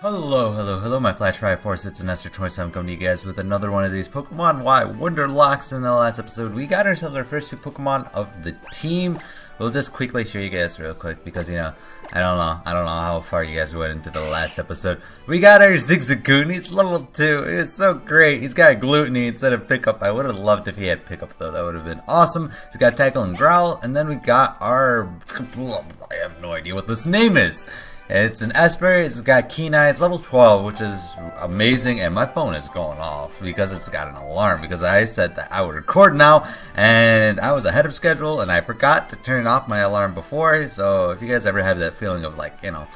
Hello, my Flash Fire Force, it's Enestor27 coming to you guys with another one of these Pokemon Y Wonderlocks. In the last episode, we got ourselves our first two Pokemon of the team. We'll just quickly show you guys real quick because, you know, I don't know how far you guys went into the last episode. We got our Zigzagoon, he's level 2, it was so great. He's got Gluttony instead of Pickup. I would have loved if he had Pickup though, that would have been awesome. He's got Tackle and Growl, and then we got our, I have no idea what this name is. It's an Esper, it's got Keen Eye, it's level 12, which is amazing, and my phone is going off because it's got an alarm, because I said that I would record now, and I was ahead of schedule, and I forgot to turn off my alarm before. So if you guys ever have that feeling of, like, you know,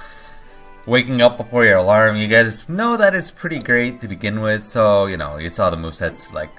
waking up before your alarm, you guys know that it's pretty great to begin with. So, you know, you saw the movesets, like,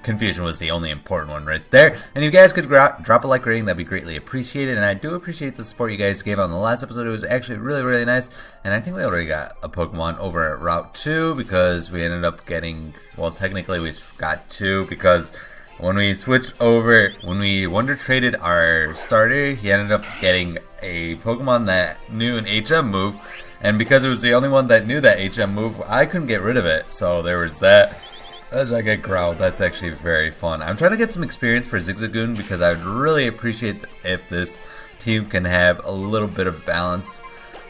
confusion was the only important one right there. And if you guys could drop a like rating, that'd be greatly appreciated. And I do appreciate the support you guys gave on the last episode. It was actually really nice. And I think we already got a Pokemon over at Route 2 because we ended up getting, well, technically we got 2 because when we switched over, when we Wonder Traded our starter, he ended up getting a Pokemon that knew an HM move. And because it was the only one that knew that HM move, I couldn't get rid of it. So there was that. As I get Growled, that's actually very fun. I'm trying to get some experience for Zigzagoon because I would really appreciate if this team can have a little bit of balance.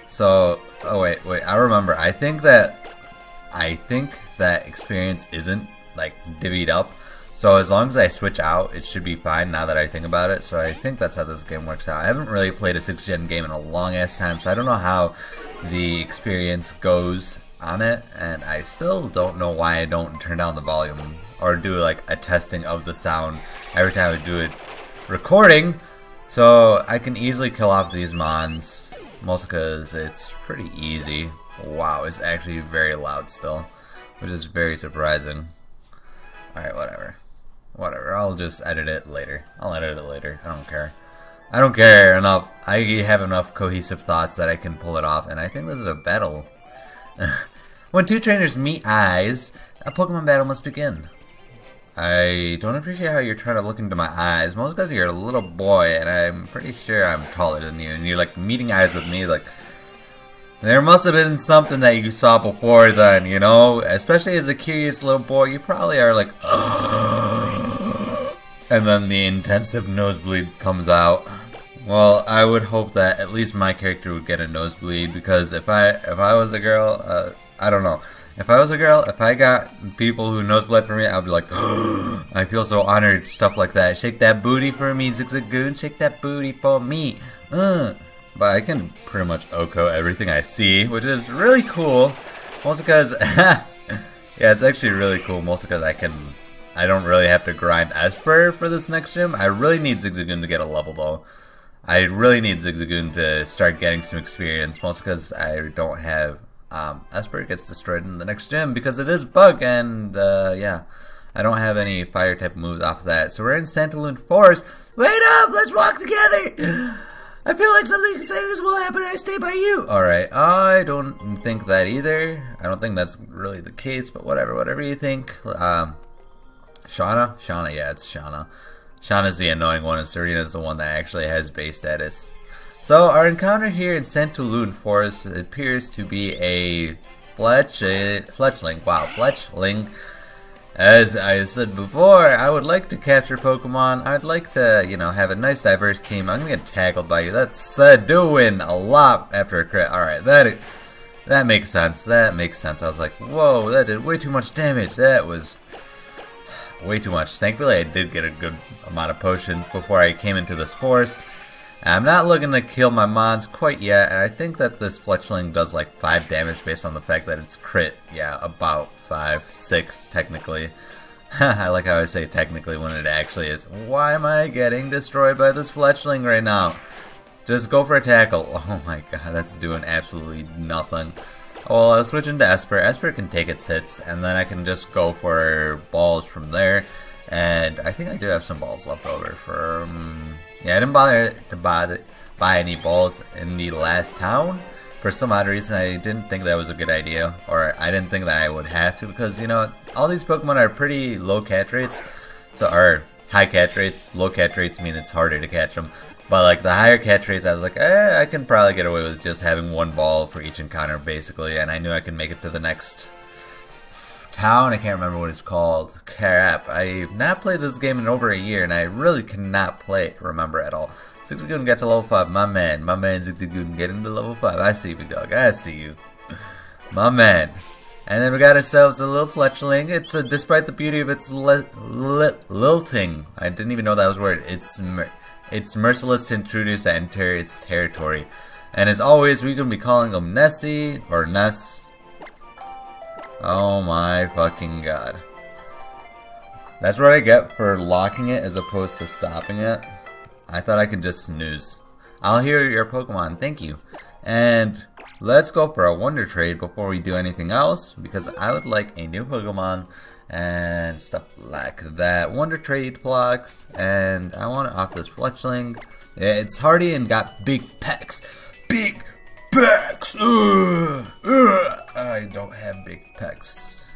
So, oh wait, I remember. I think that experience isn't like divvied up. So as long as I switch out, it should be fine now that I think about it. So I think that's how this game works out. I haven't really played a 6th gen game in a long ass time, so I don't know how the experience goes on it, and I still don't know why I don't turn down the volume or do like a testing of the sound every time I do it recording, so I can easily kill off these mons, mostly because it's pretty easy. Wow, it's actually very loud still, which is very surprising. Alright, whatever, I'll just edit it later. I don't care enough. I have enough cohesive thoughts that I can pull it off, and I think this is a battle. When two trainers meet eyes, a Pokemon battle must begin. I don't appreciate how you're trying to look into my eyes, mostly because you're a little boy, and I'm pretty sure I'm taller than you, and you're like meeting eyes with me, like, there must have been something that you saw before then, you know? Especially as a curious little boy, you probably are like, ugh. And then the intensive nosebleed comes out. Well, I would hope that at least my character would get a nosebleed, because if I was a girl, I don't know. If I was a girl, if I got people who nosebleed for me, I'd be like, oh, I feel so honored, stuff like that. Shake that booty for me, Zigzagoon. Shake that booty for me. But I can pretty much OHKO everything I see, which is really cool. Mostly because, yeah, it's actually really cool. Mostly because I don't really have to grind Esper for this next gym. I really need Zigzagoon to get a level though. I really need Zigzagoon to start getting some experience, mostly because I don't have Esper gets destroyed in the next gym because it is bug, and yeah, I don't have any fire type moves off of that. So we're in Santalune Forest. Wait up, let's walk together. I feel like something exciting will happen if I stay by you. Alright, I don't think that either. I don't think that's really the case, but whatever you think. Shauna, yeah, it's Shauna. Shauna's the annoying one, and Serena's the one that actually has base status. So our encounter here in Santalune Forest appears to be a fletchling. Wow, fletchling. As I said before, I would like to capture Pokemon. I'd like to, you know, have a nice diverse team. I'm gonna get tackled by you. That's doing a lot after a crit. Alright, that makes sense. That makes sense. I was like, whoa, that did way too much damage. That was way too much. Thankfully, I did get a good amount of potions before I came into this forest. I'm not looking to kill my mons quite yet, and I think that this fletchling does like 5 damage based on the fact that it's crit. Yeah, about 5, 6 technically. I like how I say technically when it actually is. Why am I getting destroyed by this fletchling right now? Just go for a tackle. Oh my god, that's doing absolutely nothing. Well, I was switching to Esper. Esper can take its hits, and then I can just go for balls from there. And I think I do have some balls left over for... yeah, I didn't bother to buy any balls in the last town. For some odd reason, I didn't think that was a good idea. Or I didn't think that I would have to, because, you know, all these Pokemon are pretty low catch rates. So, or high catch rates. Low catch rates mean it's harder to catch them. But like the higher catch rates, I was like, I can probably get away with just having one ball for each encounter basically, and I knew I could make it to the next town. I can't remember what it's called. Crap. I've not played this game in over a year, and I really cannot remember at all. Zigzagoon got to level 5. My man Zigzagoon getting to level 5. I see you, big dog. I see you. My man. And then we got ourselves a little fletchling. It's despite the beauty of its lilting. I didn't even know that was a word. It's merciless to introduce and enter its territory. And as always, we're going to be calling him Nessie or Ness. Oh my fucking god. That's what I get for locking it as opposed to stopping it. I thought I could just snooze. I'll hear your Pokemon, thank you. And let's go for a Wonder Trade before we do anything else, because I would like a new Pokemon and stuff like that. Wonder Trade blocks, and I want to off this Fletchling. It's hardy and got big pecs. Big pecs! I don't have big pecs.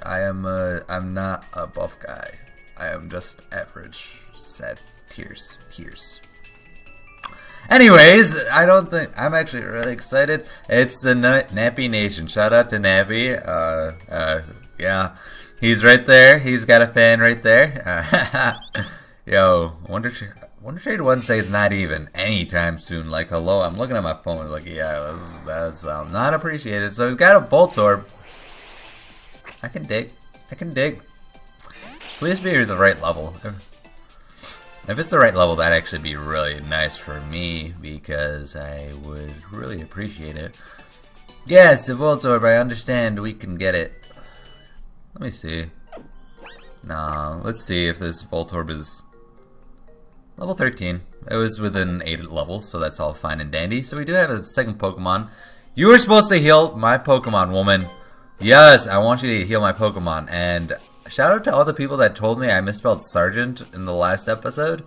I'm not a buff guy. I am just average. Sad tears. Anyways, I'm actually really excited. It's the Nappy Nation. Shout out to Nappy. Yeah, he's right there. He's got a fan right there. Yo, Wonder Trade 1 say it's not even anytime soon. Like, hello, I'm looking at my phone. Like, yeah, that's not appreciated. So he's got a Voltorb. I can dig. Please be the right level. If it's the right level, that'd actually be really nice for me, because I would really appreciate it. Yes, a Voltorb, I understand we can get it. Let me see. No, let's see if this Voltorb is level 13. It was within 8 levels, so that's all fine and dandy. So we do have a second Pokemon. You were supposed to heal my Pokemon, woman. Yes, I want you to heal my Pokemon. And shout out to all the people that told me I misspelled Sergeant in the last episode.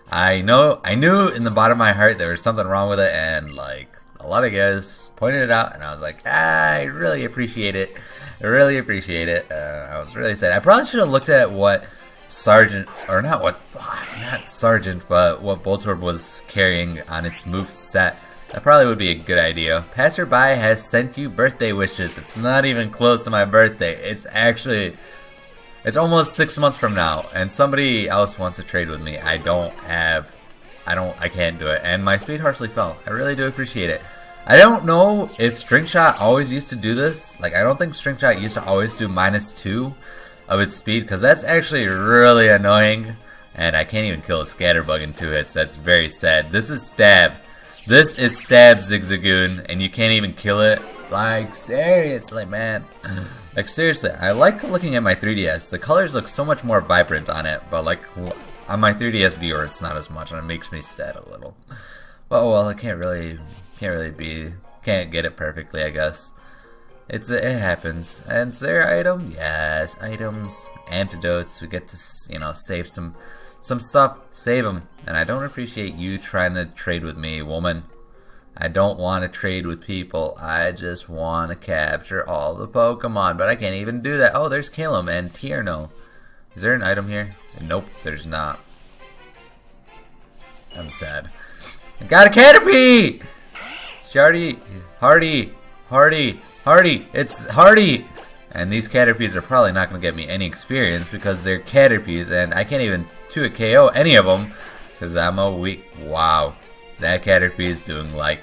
I knew in the bottom of my heart there was something wrong with it, and like a lot of guys pointed it out, and I was like, I really appreciate it. I really appreciate it. I was really sad. I probably should have looked at what Sergeant, or not Sergeant, but what Voltorb was carrying on its move set. That probably would be a good idea. Passerby has sent you birthday wishes. It's not even close to my birthday. It's almost 6 months from now, and somebody else wants to trade with me. I can't do it, and my speed harshly fell. I really do appreciate it. I don't know if String Shot always used to do this. Like, I don't think String Shot used to always do -2 of its speed, because that's actually really annoying, and I can't even kill a Scatterbug in 2 hits. That's very sad. This is Stab. This is Stab, Zigzagoon, and you can't even kill it. Like, seriously, man. Like, seriously, I like looking at my 3DS. The colors look so much more vibrant on it, but like on my 3DS viewer, it's not as much, and it makes me sad a little. Well, I can't get it perfectly, I guess. It happens. And is there an item? Yes, items, antidotes. We get to, save some stuff. Save them. And I don't appreciate you trying to trade with me, woman. I don't want to trade with people. I just want to capture all the Pokemon, but I can't even do that. Oh, there's Calum and Tierno. Is there an item here? Nope, there's not. I'm sad. I got a Caterpie! Hardy! It's Hardy! And these Caterpies are probably not going to get me any experience because they're Caterpies, and I can't even 2-hit KO any of them because I'm a weak. Wow. That Caterpie is doing like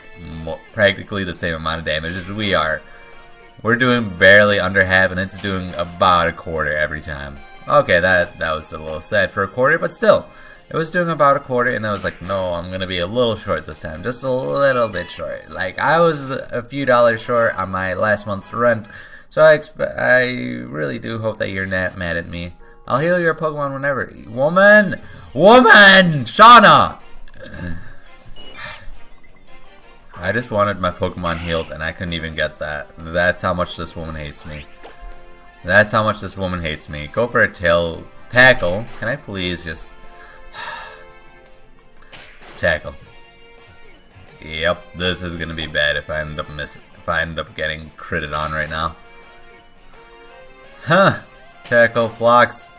practically the same amount of damage as we are. We're doing barely under half, and it's doing about a quarter every time. Okay, that was a little sad for a quarter, but still. It was doing about a quarter, and I was like, no, I'm going to be a little short this time. Just a little bit short. Like, I was a few dollars short on my last month's rent, so I really do hope that you're not mad at me. I'll heal your Pokemon whenever. Woman! Shauna! I just wanted my Pokemon healed, and I couldn't even get that. That's how much this woman hates me. That's how much this woman hates me. Go for a tackle. Can I please just... tackle. Yep, this is gonna be bad if I end up getting critted on right now. Huh. Tackle blocks.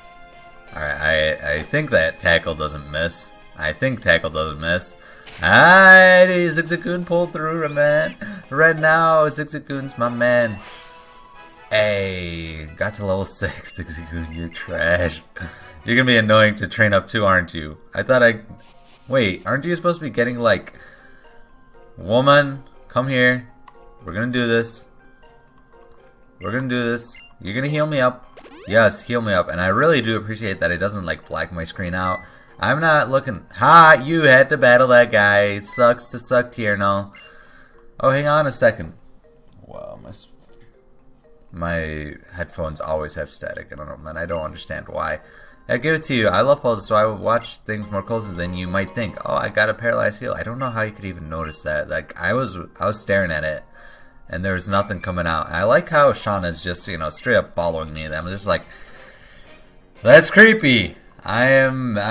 Alright, I think that tackle doesn't miss. I think tackle doesn't miss. Alrighty, Zigzagoon pulled through, man. Right now, Zigzagoon's my man. Hey, got to level 6, Zigzagoon, you're trash. You're gonna be annoying to train up to, aren't you? Wait, aren't you supposed to be getting like... Woman, come here. We're gonna do this. We're gonna do this. You're gonna heal me up. Yes, heal me up. And I really do appreciate that it doesn't like black my screen out. I'm not looking... Ha! You had to battle that guy. It sucks to suck here, no. Oh, hang on a second. Wow, my headphones always have static. I don't know, man. I don't understand why. I give it to you. I love puzzles, so I would watch things more closely than you might think. Oh, I got a paralyzed heel. I don't know how you could even notice that. Like, I was staring at it, and there was nothing coming out. I like how Shauna's just, you know, straight up following me. I'm just like, that's creepy. I'm not.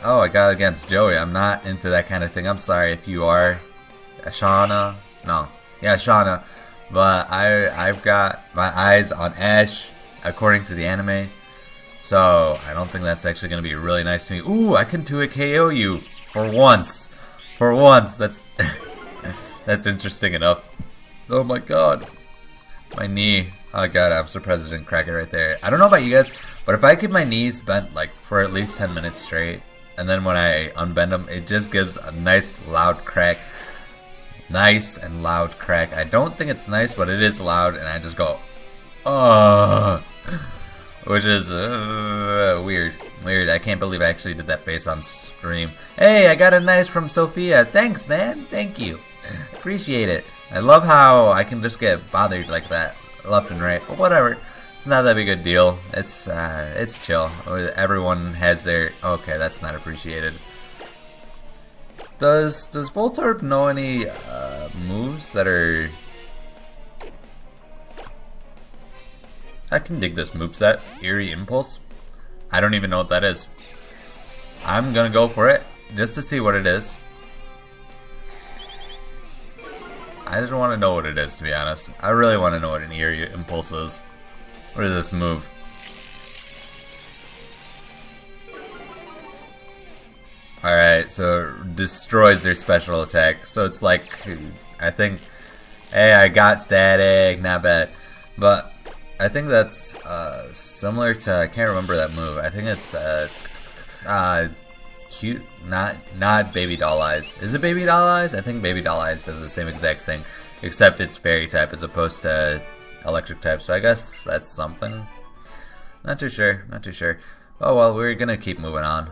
Oh, I got against Joey. I'm not into that kind of thing. I'm sorry if you are, Shauna. No, yeah, Shauna. But I've got my eyes on Ash, according to the anime. So I don't think that's actually gonna be really nice to me. Ooh, I can 2-hit KO you for once. For once, that's that's interesting enough. Oh my god, my knee. Oh god, I'm surprised I didn't crack it right there. I don't know about you guys, but if I keep my knees bent like for at least 10 minutes straight, and then when I unbend them, it just gives a nice loud crack. Nice and loud crack. I don't think it's nice, but it is loud, and I just go, which is weird. Weird. I can't believe I actually did that face on stream. Hey, I got a nice from Sophia. Thanks, man. Thank you. Appreciate it. I love how I can just get bothered like that, left and right. But whatever. It's not that big a deal. It's chill. Everyone has their... Okay, that's not appreciated. Does Voltorb know any moves that are... I can dig this moveset. Eerie Impulse. I don't even know what that is. I'm gonna go for it just to see what it is. I just want to know what it is, to be honest. I really want to know what an Eerie Impulse is. What is this move? Alright, so it destroys their special attack. So it's like, I think, hey, I got static, not bad. But I think that's similar to, I can't remember that move. I think it's cute, not Baby Doll Eyes. Is it Baby Doll Eyes? I think Baby Doll Eyes does the same exact thing, except it's fairy type as opposed to electric type. So I guess that's something. Not too sure, not too sure. Oh well, we're gonna keep moving on.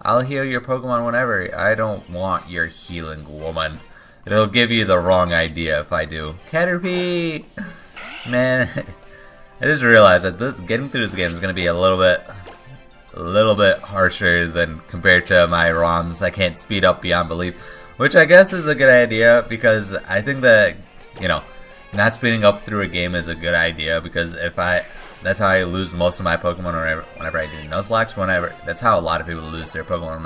I'll heal your Pokemon whenever. I don't want your healing, woman. It'll give you the wrong idea if I do. Caterpie! Man, I just realized that getting through this game is gonna be a little bit harsher than compared to my ROMs. I can't speed up beyond belief, which I guess is a good idea because I think that, you know, not speeding up through a game is a good idea because that's how I lose most of my Pokemon whenever I do Nuzlocke. That's how a lot of people lose their Pokemon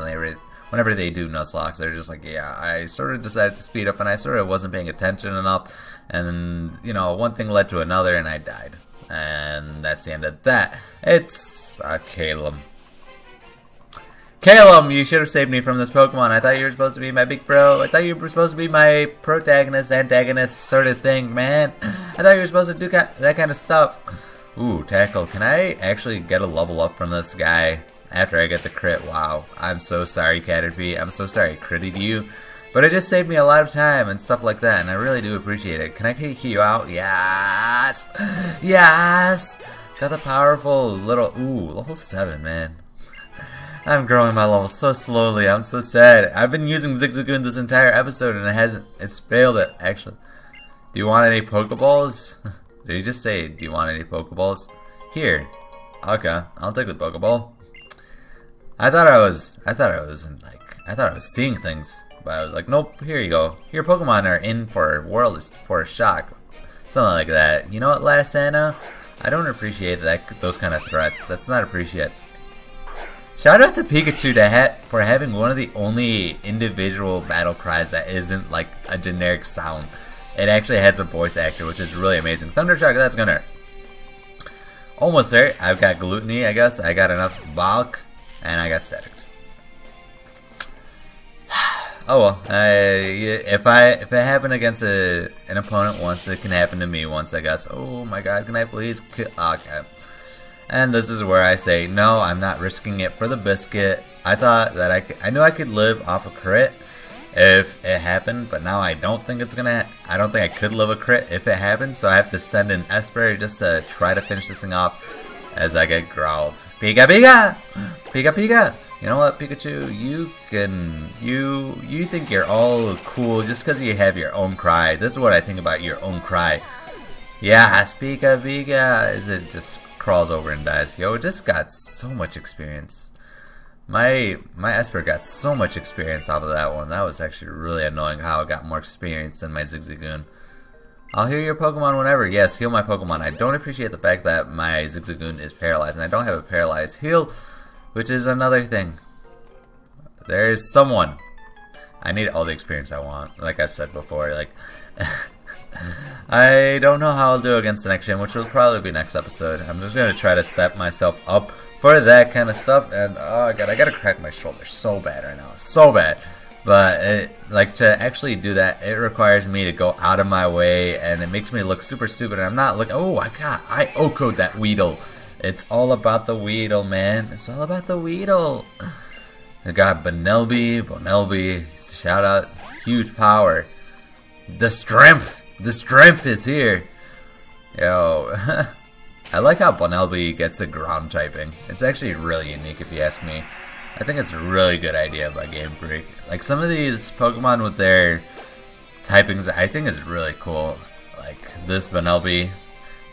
whenever they do Nuzlocke. They're just like, yeah, I sort of decided to speed up and I sort of wasn't paying attention enough, and you know, one thing led to another and I died. And that's the end of that. It's Calum. Calum, you should have saved me from this Pokemon. I thought you were supposed to be my big bro. I thought you were supposed to be my protagonist, antagonist sort of thing, man. I thought you were supposed to do that kind of stuff. Ooh, tackle. Can I actually get a level up from this guy after I get the crit? Wow. I'm so sorry, Caterpie. I'm so sorry I critted you. But it just saved me a lot of time and stuff like that, and I really do appreciate it. Can I kick you out? Yes! Yes! Got the powerful little... Ooh, level 7, man. I'm growing my levels so slowly. I'm so sad. I've been using Zigzagoon this entire episode, and it's failed it, actually. Do you want any Pokeballs? Did he just say, do you want any Pokeballs? Here. Okay, I'll take the Pokeball. I thought I was seeing things, but I was like, nope, here you go. Your Pokemon are in for a shock. Something like that. You know what, Last Santa? I don't appreciate those kind of threats. That's not appreciated. Shout out to Pikachu for having one of the only individual battle cries that isn't like a generic sound. It actually has a voice actor, which is really amazing. Thundershock, that's gonna hurt. Almost there. I've got Gluttony, I guess. I got enough bulk. and I got staticked. Oh well, if it happened against an opponent once, it can happen to me once, I guess. Oh my god, can I please okay. And this is where I say, no, I'm not risking it for the biscuit. I thought that I knew I could live off a crit if it happened, but now I don't think it's gonna, I don't think I could live a crit if it happened, so I have to send in Esper just to try to finish this thing off as I get growled. Pika Pika! Pika Pika! You know what, Pikachu, you think you're all cool just because you have your own cry. This is what I think about your own cry. Yeah, Pika Pika, as it just crawls over and dies. Yo, it just got so much experience. My Esper got so much experience off of that one. That was actually really annoying how it got more experience than my Zigzagoon. I'll heal your Pokemon whenever. Yes, heal my Pokemon. I don't appreciate the fact that my Zigzagoon is paralyzed, and I don't have a paralyzed heal, which is another thing. There's someone. I need all the experience I want, like I've said before. Like, I don't know how I'll do against the next gym, which will probably be next episode. I'm just gonna try to set myself up for that kind of stuff, and oh god, I gotta crack my shoulder so bad right now, so bad. But like to actually do that, it requires me to go out of my way, and it makes me look super stupid. And I'm not looking. Oh, I OHKO'd that Weedle. It's all about the Weedle, man. It's all about the Weedle. I got Bonelby, shout out, huge power. The strength is here. Yo, I like how Bonelby gets a ground typing. It's actually really unique if you ask me. I think it's a really good idea by Game Freak. Like some of these Pokemon with their typings, I think is really cool. Like this Bonelby,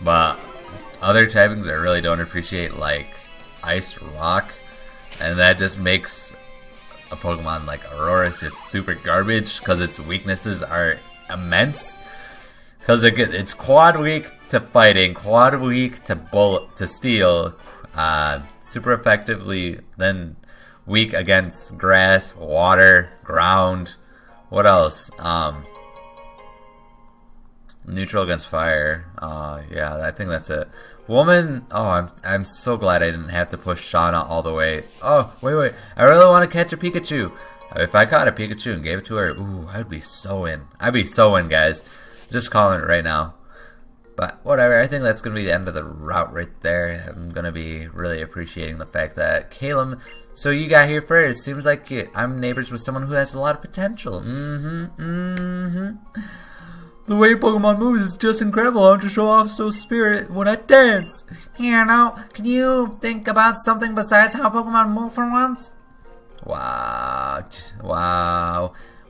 but other typings I really don't appreciate, like Ice, Rock, and that just makes a Pokemon like Aurora's just super garbage because its weaknesses are immense. Because it's quad weak to fighting, quad weak to bullet, to steel, super effectively, then weak against grass, water, ground. What else? Neutral against fire. Yeah, I think that's it. Woman. Oh, I'm so glad I didn't have to push Shauna all the way. Oh, wait. I really want to catch a Pikachu. If I caught a Pikachu and gave it to her, ooh, I'd be so in. I'd be so in, guys. Just calling it right now. But whatever, I think that's going to be the end of the route right there. I'm going to be really appreciating the fact that Caleb, so you got here first. Seems like I'm neighbors with someone who has a lot of potential. The way Pokemon moves is just incredible. I want to show off so spirit when I dance. Here now, can you think about something besides how Pokemon move for once? Wow.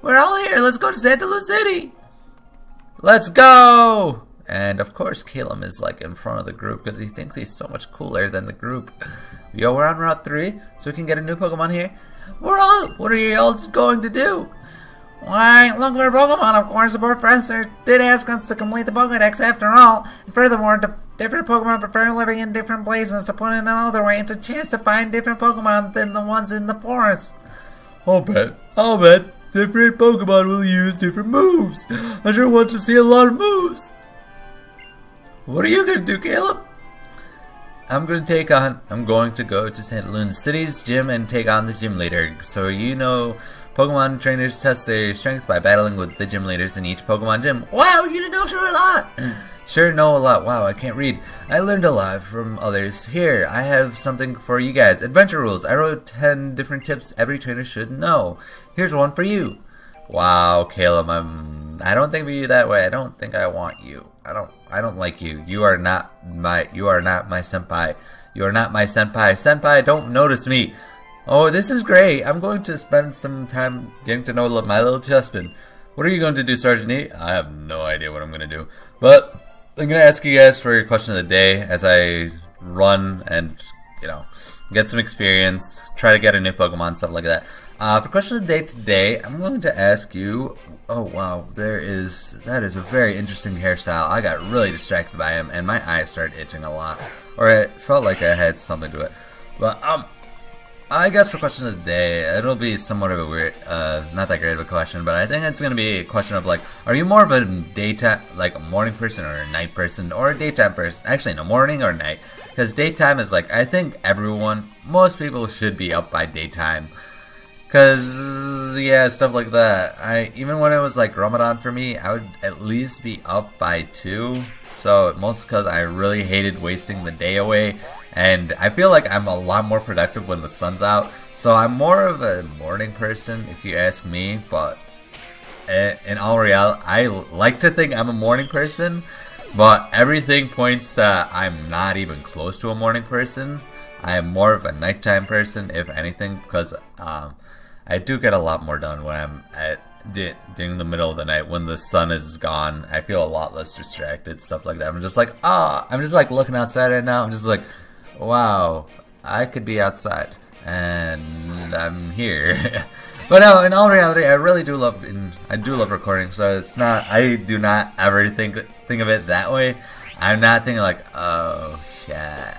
We're all here. Let's go to Santalune City. Let's go! And of course Caleb is like in front of the group because he thinks he's so much cooler than the group. Yo, we're on Route 3, so we can get a new Pokemon here. What are you all going to do? Why, look for Pokemon, of course. The professor did ask us to complete the Pokedex after all. And furthermore, different Pokemon prefer living in different places. To put it another way, it's a chance to find different Pokemon than the ones in the forest. I'll bet. Different Pokemon will use different moves. I sure want to see a lot of moves. What are you gonna do, Caleb? I'm going to go to Santalune City's gym and take on the gym leader. So you know, Pokemon trainers test their strength by battling with the gym leaders in each Pokemon gym. Wow, you know sure a lot. Sure know a lot. Wow, I can't read. I learned a lot from others. Here, I have something for you guys. Adventure rules. I wrote 10 different tips every trainer should know. Here's one for you. Wow, Caleb, I don't think of you that way. I don't think I want you. I don't like you. You are not my senpai. You are not my senpai. Senpai, don't notice me. Oh, this is great. I'm going to spend some time getting to know my little Chespin. What are you going to do, Sergeant E? I have no idea what I'm going to do. But I'm going to ask you guys for your question of the day as I run and, get some experience, try to get a new Pokemon, stuff like that. For question of the day today, I'm going to ask you, oh wow, that is a very interesting hairstyle. I got really distracted by him and my eyes started itching a lot. Or it felt like I had something to it. But, I guess for question of the day, it'll be somewhat of a weird, not that great of a question, but I think it's gonna be a question of like, are you more of a daytime, like a morning person or a night person, or a daytime person? Actually, no, morning or night, because daytime is like, I think most people should be up by daytime, because yeah, stuff like that. Even when it was like Ramadan for me, I would at least be up by 2. So most because I really hated wasting the day away. And I feel like I'm a lot more productive when the sun's out. So I'm more of a morning person, if you ask me. But in all reality, I like to think I'm a morning person. But everything points to I'm not even close to a morning person. I am more of a nighttime person, if anything. Because I do get a lot more done when I'm during the middle of the night when the sun is gone. I feel a lot less distracted, stuff like that. I'm just like, I'm just like looking outside right now. I'm just like, wow, I could be outside, and I'm here. But no, in all reality, I really do love, I do love recording. So it's not, I do not ever think of it that way. I'm not thinking like, oh shit.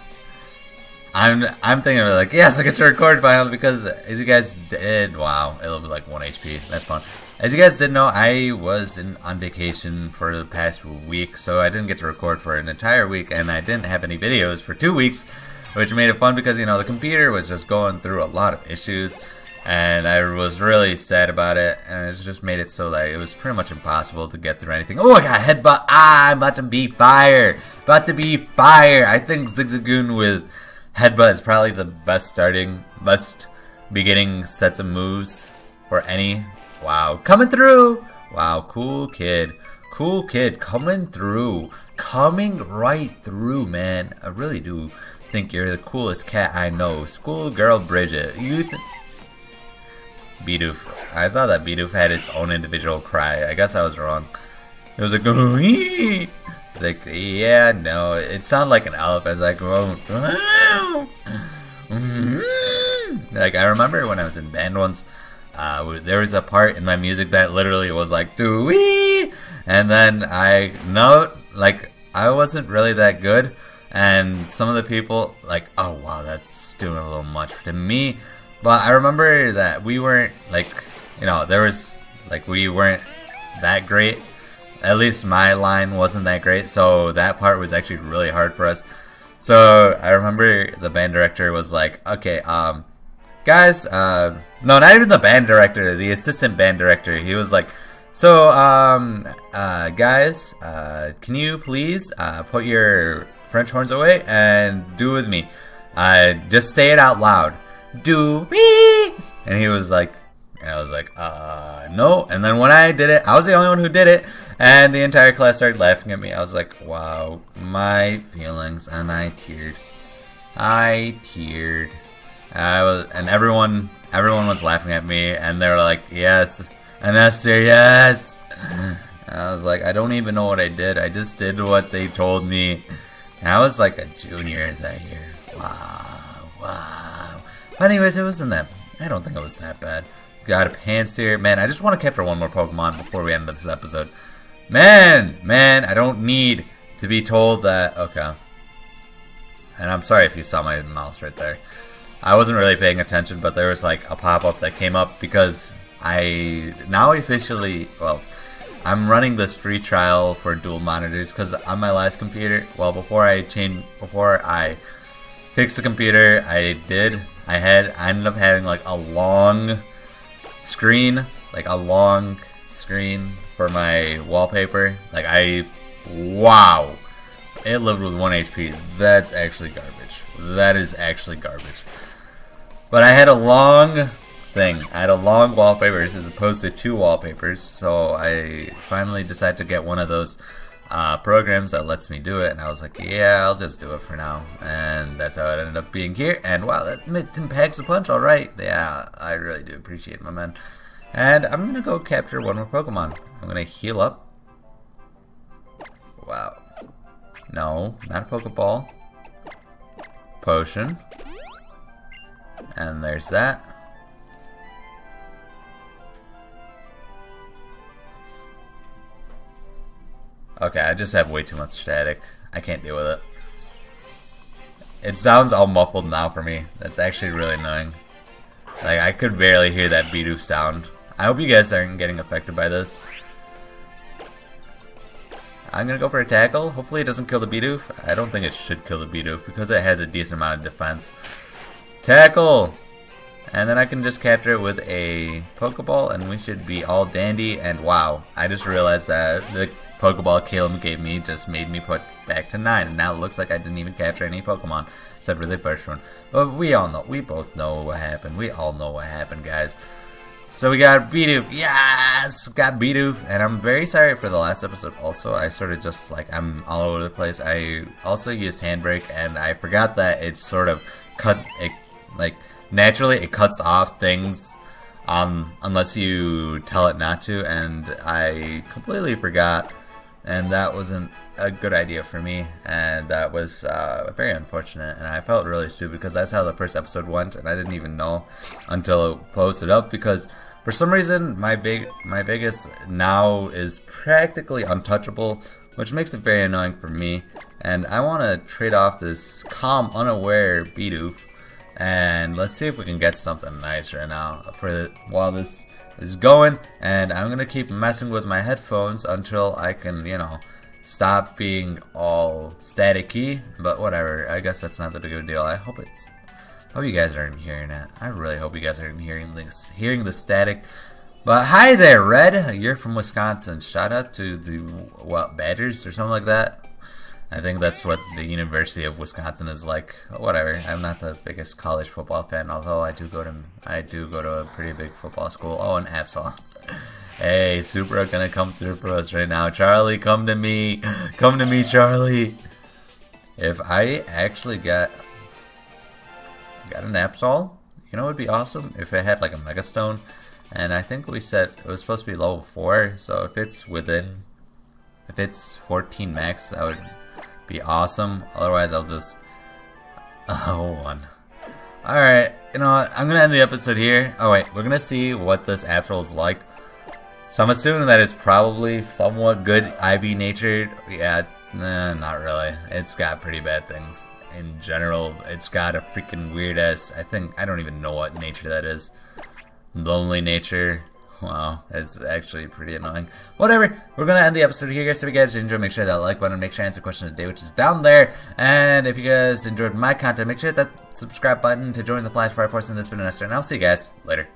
I'm thinking of it like, yes, I get to record finally, because as you guys did, wow, it'll be like 1 HP. That's fun. As you guys did know, I was on vacation for the past week, so I didn't get to record for an entire week, and I didn't have any videos for 2 weeks, which made it fun because, you know, the computer was just going through a lot of issues, and I was really sad about it, and it just made it so that it was pretty much impossible to get through anything. Oh, I got headbutt. I'm about to be fire. About to be fire. I think Zigzagoon with headbutt is probably the best beginning sets of moves for any. Wow, coming through. Wow, cool kid. Cool kid coming through. Coming right through, man. I really do think you're the coolest cat I know. Schoolgirl Bridget. Bidoof. I thought that Bidoof had its own individual cry. I guess I was wrong. It was like, it's like, yeah, no. It sounded like an elephant. It's like, like, I remember when I was in band once, there was a part in my music that literally was like, doo-wee! And then I wasn't really that good. And some of the people, like, oh wow, that's doing a little much to me. But I remember that we weren't, like, you know, we weren't that great. At least my line wasn't that great, so that part was actually really hard for us. So I remember the band director was like, okay, guys, no, not even the band director, the assistant band director. He was like, so, guys, can you please put your French horns away and do it with me? Just say it out loud. Do me. And he was like, and I was like, no. And then when I did it, I was the only one who did it, and the entire class started laughing at me. I was like, wow, my feelings, and I teared. And everyone was laughing at me, and they were like, yes, Enestor, yes. And I was like, I don't even know what I did. I just did what they told me. And I was like a junior that year. Wow. But anyways, it wasn't that. I don't think it was that bad. Got a pants here, man. I just want to capture one more Pokemon before we end this episode. Man, I don't need to be told that. Okay. And I'm sorry if you saw my mouse right there. I wasn't really paying attention, but there was like a pop-up that came up because I now officially, well, I'm running this free trial for dual monitors because on my last computer, well, before I fixed the computer, I ended up having like a long screen for my wallpaper. Like wow, it lived with 1 HP. That's actually garbage. That is actually garbage. But I had a long thing. I had a long wallpapers as opposed to 2 wallpapers, so I finally decided to get one of those programs that lets me do it, and I was like, yeah, I'll just do it for now. And that's how it ended up being here. And wow, that packs a punch, alright. Yeah, I really do appreciate it, my man. And I'm gonna go capture one more Pokemon. I'm gonna heal up. Wow. No, not a Pokeball. Potion. And there's that. Okay, I just have way too much static. I can't deal with it. It sounds all muffled now for me. That's actually really annoying. Like, I could barely hear that Bidoof sound. I hope you guys aren't getting affected by this. I'm gonna go for a tackle. Hopefully it doesn't kill the Bidoof. I don't think it should kill the Bidoof because it has a decent amount of defense. Tackle! And then I can just capture it with a Pokeball and we should be all dandy. And wow, I just realized that the Pokeball Caleb gave me just made me put back to 9. And now it looks like I didn't even capture any Pokemon except for the first one. But we all know, we both know what happened. We all know what happened, guys. So we got Bidoof. Yes! Got Bidoof. And I'm very sorry for the last episode also. I sort of just like, I'm all over the place. I also used Handbrake and I forgot that it sort of cut, it, like, naturally it cuts off things unless you tell it not to, and I completely forgot, and that wasn't a good idea for me, and that was very unfortunate, and I felt really stupid because that's how the first episode went, and I didn't even know until it posted up because for some reason my biggest now is practically untouchable, which makes it very annoying for me, and I want to trade off this calm, unaware Bidoof. And let's see if we can get something nice right now while this is going. And I'm gonna keep messing with my headphones until I can, you know, stop being all staticky. But whatever, I guess that's not that big of a deal. I hope you guys aren't hearing it. I really hope you guys aren't hearing the static. But hi there, Red. You're from Wisconsin. Shout out to the Badgers or something like that. I think that's what the University of Wisconsin is like. Whatever. I'm not the biggest college football fan, although I do go to a pretty big football school. Oh, and Absol. Hey, Supra gonna come through for us right now. Charlie, come to me. Come to me, Charlie. If I actually got an Absol, you know, it would be awesome if it had like a Mega Stone. And I think we said it was supposed to be level 4. So if it's 14 max, that would be awesome. Otherwise I'll just one. Alright, you know what, I'm gonna end the episode here. Oh wait, we're gonna see what this Absol is like. So I'm assuming that it's probably somewhat good IV natured. Yeah, not really. It's got pretty bad things. In general, it's got a freaking weird ass, I don't even know what nature that is. Lonely nature. Wow, it's actually pretty annoying. Whatever, we're gonna end the episode here, guys. So if you guys enjoyed, make sure that like button, make sure to answer the question of the day, which is down there. And if you guys enjoyed my content, make sure to hit that subscribe button to join the Flash Fire Force. And this has been Enestor, and I'll see you guys later.